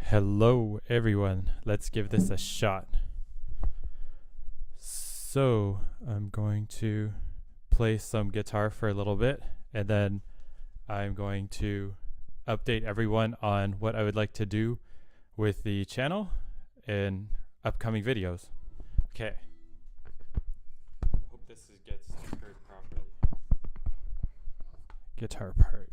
Hello, everyone. Let's give this a shot. So, I'm going to play some guitar for a little bit, and then I'm going to update everyone on what I would like to do with the channel in upcoming videos. Okay. Hope this gets heard properly. Guitar part.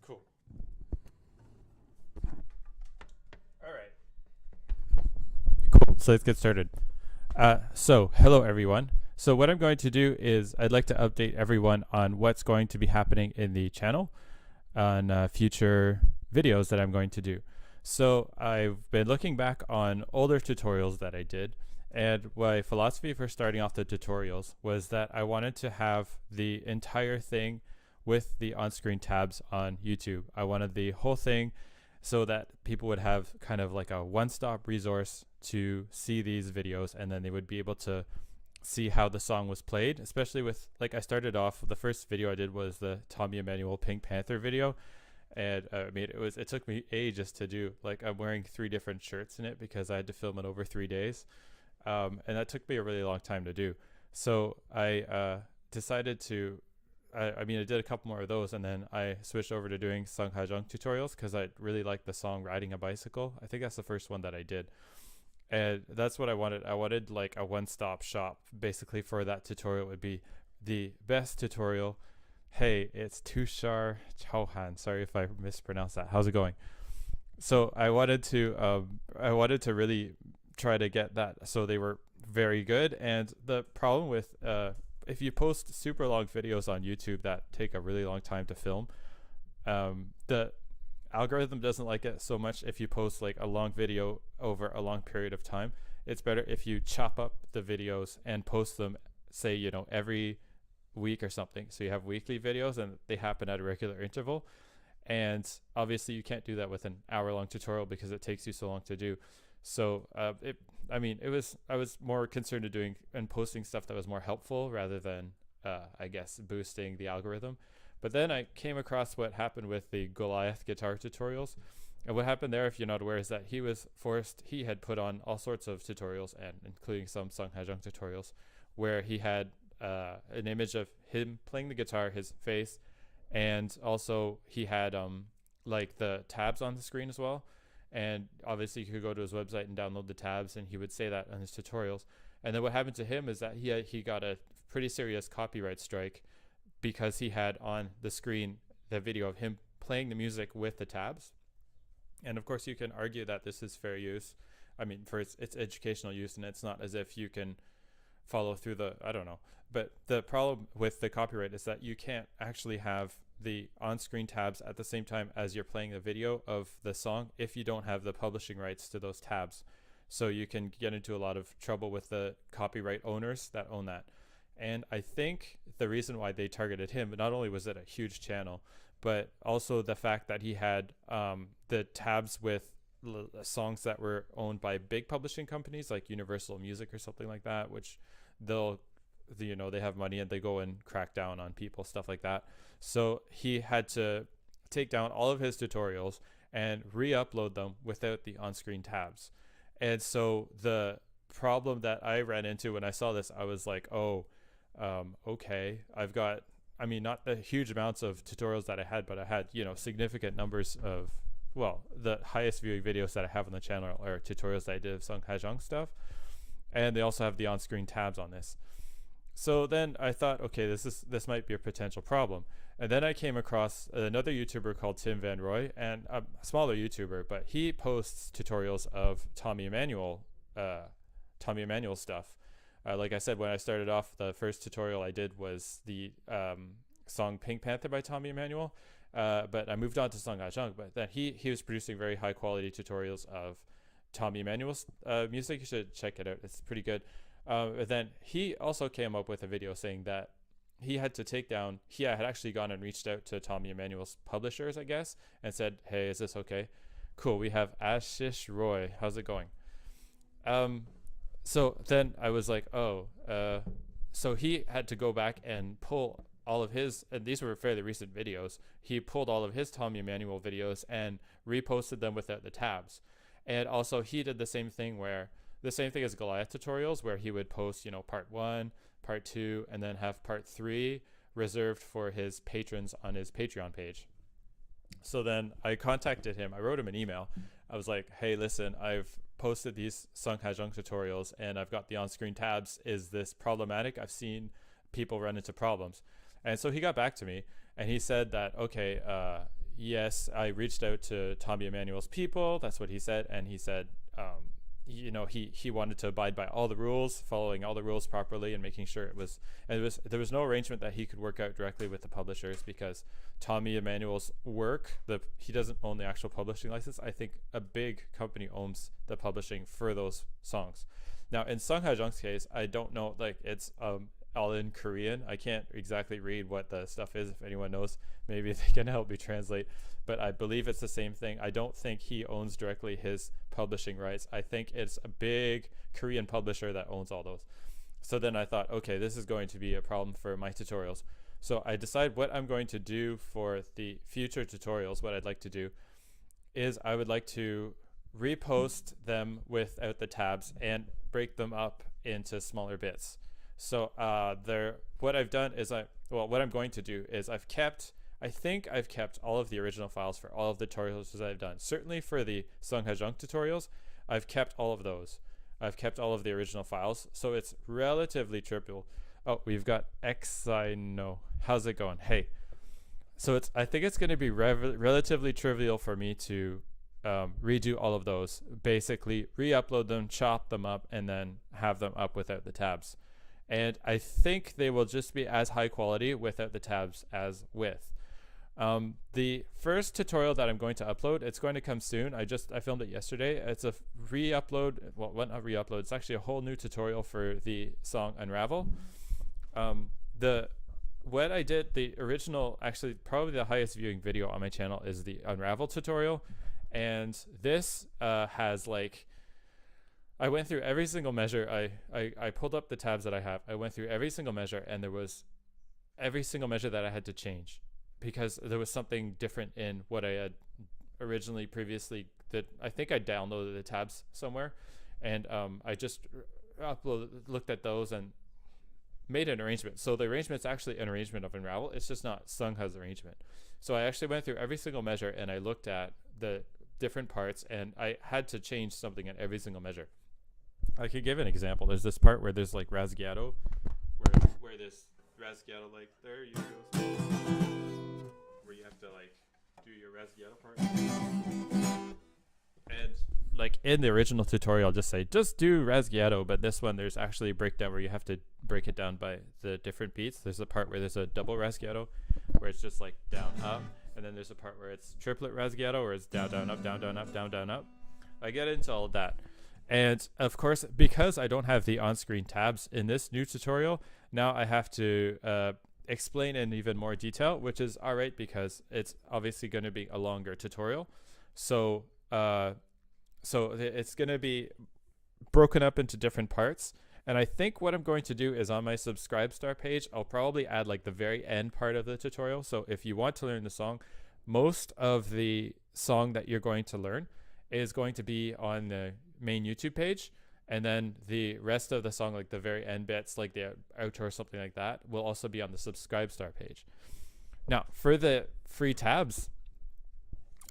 Cool. All right. Cool. So let's get started. Hello everyone. So what I'm going to do is I'd like to update everyone on what's going to be happening in the channel on future videos that I'm going to do. So I've been looking back on older tutorials that I did, and my philosophy for starting off the tutorials was that I wanted to have the entire thing with the on-screen tabs on YouTube. I wanted the whole thing so that people would have kind of like a one-stop resource to see these videos, and then they would be able to see how the song was played, especially with, like, I started off, the first video I did was the Tommy Emmanuel Pink Panther video, and it took me ages to do. Like, I'm wearing 3 different shirts in it because I had to film it over 3 days, and that took me a really long time to do. So I decided to I did a couple more of those, and then I switched over to doing Sung Ha Jung tutorials because I really liked the song Riding a Bicycle. I think that's the first one that I did. And that's what I wanted. I wanted like a one-stop shop basically for that tutorial. It would be the best tutorial. Hey, it's Tushar Chauhan. Sorry if I mispronounced that. How's it going? So I wanted to really try to get that so they were very good. And the problem with if you post super long videos on YouTube that take a really long time to film, the algorithm doesn't like it so much if you post like a long video over a long period of time. It's better if you chop up the videos and post them, say, every week or something. So you have weekly videos and they happen at a regular interval. And obviously you can't do that with an hour-long tutorial because it takes you so long to do. So I was more concerned with doing and posting stuff that was more helpful rather than, I guess, boosting the algorithm. But then I came across what happened with the Goliath guitar tutorials. And what happened there, if you're not aware, is that he had put on all sorts of tutorials, and including some Sung Ha Jung tutorials, where he had an image of him playing the guitar, his face, and also he had like the tabs on the screen as well. And obviously you could go to his website and download the tabs, and he would say that on his tutorials. And then what happened to him is that he got a pretty serious copyright strike because he had on the screen the video of him playing the music with the tabs. And of course you can argue that this is fair use. I mean, for its educational use, and it's not as if you can follow through I don't know. But the problem with the copyright is that you can't actually have the on-screen tabs at the same time as you're playing the video of the song if you don't have the publishing rights to those tabs. So you can get into a lot of trouble with the copyright owners that own that. And I think the reason why they targeted him, not only was it a huge channel, but also the fact that he had the tabs with songs that were owned by big publishing companies like Universal Music or something like that, which they'll they have money and they go and crack down on people, stuff like that. So he had to take down all of his tutorials and re-upload them without the on-screen tabs. And so the problem that I ran into when I saw this, I was like, oh, okay, I've got, I mean, not the huge amounts of tutorials that I had, but I had, significant numbers of, well, the highest viewing videos that I have on the channel are tutorials that I did of Sung Hajong stuff. And they also have the on-screen tabs on this. So then I thought, okay, this might be a potential problem. And then I came across another YouTuber called Tim Van Roy, and a smaller YouTuber, but he posts tutorials of Tommy Emmanuel stuff. Like I said, when I started off, the first tutorial I did was the song Pink Panther by Tommy Emmanuel, but I moved on to Sung Hajong. But then he was producing very high quality tutorials of Tommy Emmanuel's music. You should check it out. It's pretty good. Then he also came up with a video saying that he had to take down, he had actually gone and reached out to Tommy Emmanuel's publishers, I guess, and said, hey, is this okay? Cool, we have Ashish Roy. How's it going? So then I was like, so he had to go back and pull all of his, and these were fairly recent videos, he pulled all of his Tommy Emmanuel videos and reposted them without the tabs. And also he did the same thing as Goliath tutorials, where he would post, part 1, part 2, and then have part 3 reserved for his patrons on his Patreon page. So then I contacted him. I wrote him an email. I was like, hey, listen, I've posted these Sung Hajong tutorials and I've got the on-screen tabs. Is this problematic? I've seen people run into problems. And so he got back to me and he said that, okay, yes, I reached out to Tommy Emmanuel's people. That's what he said. And he said, he wanted to abide by all the rules, following all the rules properly and making sure there was no arrangement that he could work out directly with the publishers, because Tommy Emmanuel's work, he doesn't own the actual publishing license. I think a big company owns the publishing for those songs. Now in Sung Hajong's case, I don't know, it's all in Korean. I can't exactly read what the stuff is. If anyone knows, maybe they can help me translate, but I believe it's the same thing. I don't think he owns directly his publishing rights. I think it's a big Korean publisher that owns all those. So then I thought, okay, this is going to be a problem for my tutorials. So I decided what I'm going to do for the future tutorials. What I'd like to do is I would like to repost them without the tabs and break them up into smaller bits. So what I've done is what I'm going to do is I think I've kept all of the original files for all of the tutorials that I've done. Certainly for the Sung Hajong tutorials, I've kept all of those. I've kept all of the original files, so it's relatively trivial. Oh, we've got Xino. How's it going? Hey. So I think it's going to be relatively trivial for me to redo all of those. Basically, re-upload them, chop them up, and then have them up without the tabs. And I think they will just be as high quality without the tabs as with. The first tutorial that I'm going to upload, it's going to come soon. I filmed it yesterday. It's a re-upload. Well, not re-upload. It's actually a whole new tutorial for the song Unravel. What I did, the original, actually probably the highest viewing video on my channel is the Unravel tutorial. And this has I went through every single measure. I pulled up the tabs that I have. I went through every single measure, and there was every single measure that I had to change because there was something different in what I had previously that I think I downloaded the tabs somewhere, and I just looked at those and made an arrangement. So the arrangement's actually an arrangement of Unravel. It's just not Sung Ha's arrangement. So I actually went through every single measure and I looked at the different parts, and I had to change something in every single measure. I could give an example. There's this part where there's rasguiato, where this rasguiato, there you go, where you have to do your rasguiato part. And in the original tutorial, I'll just say just do rasguiato, but this one there's actually a breakdown where you have to break it down by the different beats. There's a part where there's a double rasguiato, where it's just down up, and then there's a part where it's triplet rasguiato, where it's down down up down down up down down up. I get into all of that. And of course, because I don't have the on-screen tabs in this new tutorial, now I have to explain in even more detail, which is all right because it's obviously going to be a longer tutorial. So it's going to be broken up into different parts. And I think what I'm going to do is on my Subscribestar page, I'll probably add like the very end part of the tutorial. So if you want to learn the song, most of the song that you're going to learn is going to be on the main YouTube page. And then the rest of the song, like the very end bits, like the outro or something like that, will also be on the Subscribestar page. Now, for the free tabs,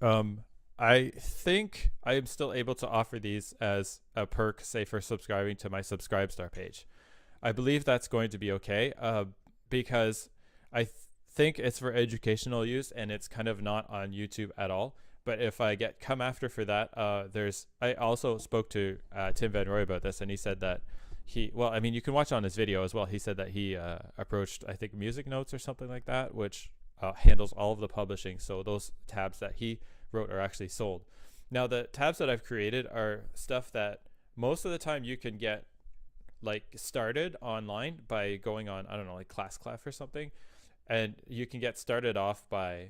I think I am still able to offer these as a perk, say, for subscribing to my Subscribestar page. I believe that's going to be okay because I think it's for educational use and it's kind of not on YouTube at all. But if I get come after for that, I also spoke to Tim Van Roy about this, and he said that you can watch on his video as well. He said that he approached, I think, Music Notes or something like that, which handles all of the publishing. So those tabs that he wrote are actually sold. Now, the tabs that I've created are stuff that most of the time you can get like started online by going on, I don't know, like ClassClef or something. And you can get started off by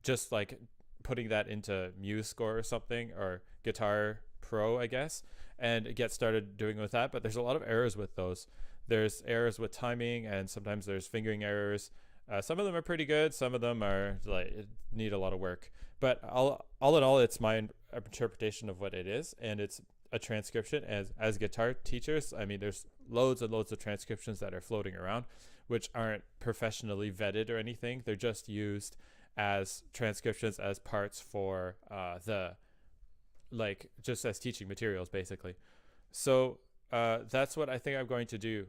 just like putting that into MuseScore or something, or Guitar Pro, I guess, and get started doing with that. But there's a lot of errors with those. There's errors with timing, and sometimes there's fingering errors. Some of them are pretty good. Some of them are like need a lot of work. But all in all, it's my interpretation of what it is, and it's a transcription. As guitar teachers, I mean, there's loads and loads of transcriptions that are floating around, which aren't professionally vetted or anything. They're just used as transcriptions as parts for just as teaching materials, basically. So that's what I think I'm going to do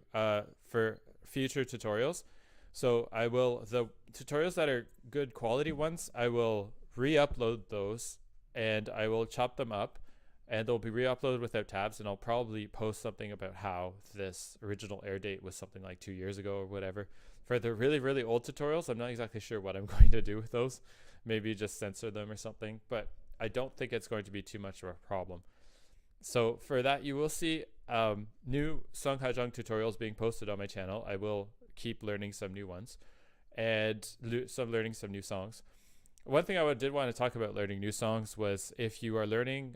for future tutorials. So the tutorials that are good quality ones, I will re-upload those and I will chop them up, and they'll be re-uploaded without tabs, and I'll probably post something about how this original air date was something like 2 years ago or whatever. For the really, really old tutorials, I'm not exactly sure what I'm going to do with those. Maybe just censor them or something, but I don't think it's going to be too much of a problem. So for that, you will see new Song Hajong tutorials being posted on my channel. I will keep learning some new ones and learning some new songs. One thing I did want to talk about learning new songs was if you are learning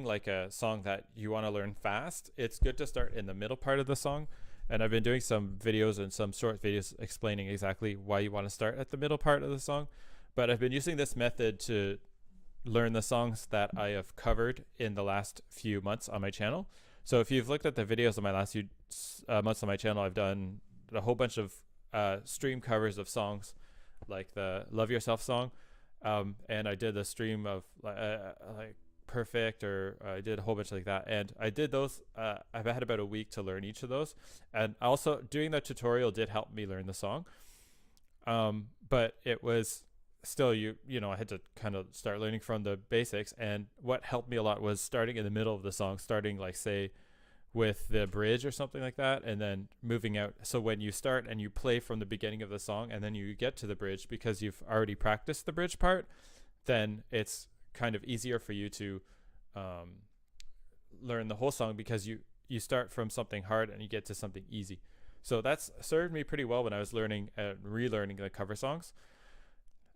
like a song that you want to learn fast, it's good to start in the middle part of the song. And I've been doing some videos and some short videos explaining exactly why you want to start at the middle part of the song. But I've been using this method to learn the songs that I have covered in the last few months on my channel. So if you've looked at the videos of my last few months on my channel, I've done a whole bunch of stream covers of songs, like the Love Yourself song. And I did a stream of like Perfect, or I did a whole bunch like that, and I did those. I've had about a week to learn each of those, and also doing the tutorial did help me learn the song. But it was still I had to kind of start learning from the basics, and what helped me a lot was starting in the middle of the song, starting like say with the bridge or something like that, and then moving out. So when you start and you play from the beginning of the song and then you get to the bridge, because you've already practiced the bridge part, then it's kind of easier for you to learn the whole song, because you start from something hard and you get to something easy. So that's served me pretty well when I was learning and relearning the cover songs.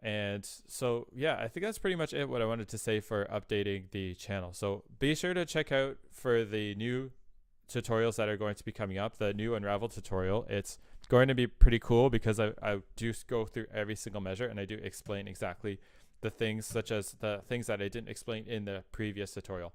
And so yeah, I think that's pretty much it, what I wanted to say for updating the channel. So be sure to check out for the new tutorials that are going to be coming up, the new Unravel tutorial. It's going to be pretty cool because I do go through every single measure, and I do explain exactly the things, such as the things that I didn't explain in the previous tutorial.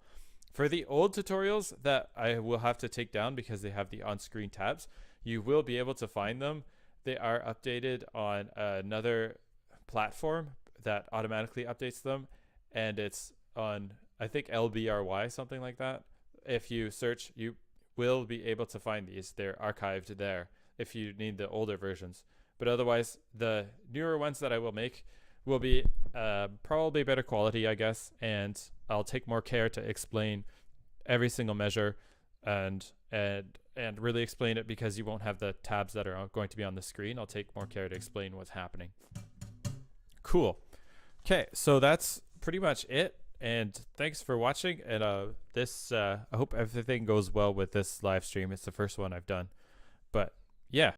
For the old tutorials that I will have to take down because they have the on-screen tabs, you will be able to find them. They are updated on another platform that automatically updates them, and it's on, I think, LBRY, something like that. If you search, you will be able to find these. They're archived there if you need the older versions. But otherwise, the newer ones that I will make will be probably better quality, I guess, and I'll take more care to explain every single measure and really explain it, because you won't have the tabs that are going to be on the screen. I'll take more care to explain what's happening. Cool. Okay, so that's pretty much it, and thanks for watching. And I hope everything goes well with this live stream. It's the first one I've done, But yeah.